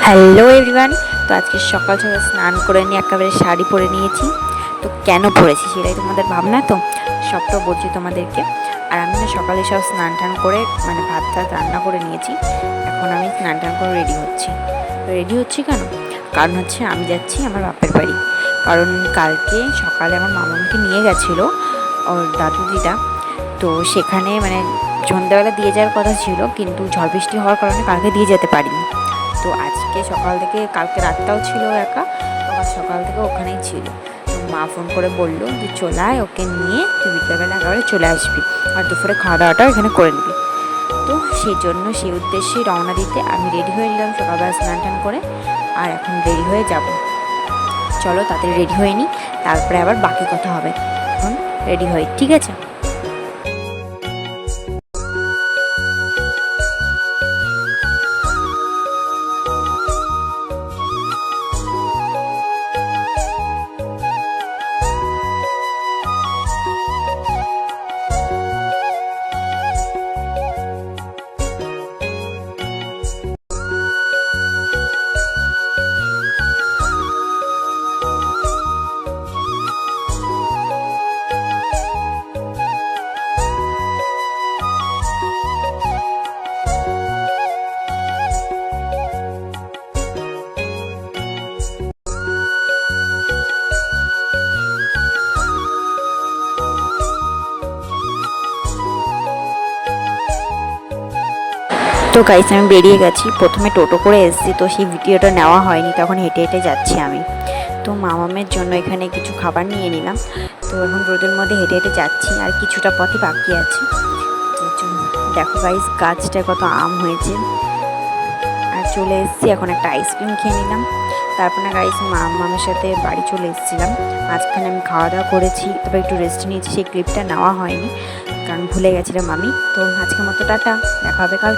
Hello everyone. তো আজকে সকাল সকাল স্নান করে নিয়ে একেবারে শাড়ি পরে নিয়েছি। তো কেন পরেছি সেটাই তোমাদের ভাবনা, তো সবটা বলছি তোমাদেরকে। আর আমি না সকালে সব স্নান টান করে ভাত টাত রান্না করে নিয়েছি। এখন আমি স্নান টান করে রেডি হচ্ছি কেন, কারণ হচ্ছে আমি যাচ্ছি আমার বাপের বাড়ি। কারণ কালকে সকালে আমার মামাকে নিয়ে গেছিলো ওর দাদু দিদা। তো সেখানে সন্ধ্যাবেলা দিয়ে যাওয়ার কথা ছিল, কিন্তু ঝড় বৃষ্টি হওয়ার কারণে কালকে দিয়ে যেতে পারিনি। তো আজকে সকাল থেকে, কালকে রাতটাও ছিল একা, তো আজ সকাল থেকে ওখানেই ছিল। তো মা ফোন করে বললো যে চলে আয়, ওকে নিয়ে তুই বিকেলবেলা একেবারে চলে আসবি, আর দুপুরে খাওয়া দাওয়াটাও এখানে করে নিবি। তো সেই উদ্দেশ্যেই রওনা দিতে আমি রেডি হয়ে নিলাম সকালবেলা স্নান টান করে। আর এখন রেডি হয়ে যাব। চলো তাড়াতাড়ি রেডি হয়ে নিই, তারপরে আবার বাকি কথা হবে। এখন রেডি হই, ঠিক আছে? তো গাইস, আমি বেরিয়ে গেছি। প্রথমে টোটো করে এসেছি, তো সেই ভিডিওটা নেওয়া হয়নি, তখন হেঁটে হেঁটে যাচ্ছি আমি। তো মামামের জন্য এখানে কিছু খাবার নিয়ে নিলাম। তো এখন রোদের মধ্যে হেঁটে হেঁটে যাচ্ছি, আর কিছুটা পথই বাকি আছে। তো দেখো গাইস, গাছটায় কত আম হয়েছে। আর চলে এসেছি, এখন একটা আইসক্রিম খেয়ে নিলাম। তারপর না গাইস, মামামের সাথে বাড়ি চলে এসেছিলাম। মাঝখানে আমি খাওয়া দাওয়া করেছি, তবে একটু রেস্ট নিয়েছি, সেই ক্লিপটা নেওয়া হয়নি কারণ ভুলে গেছিলাম আমি। তো আজকের মতো টাটা, দেখা হবে কাল।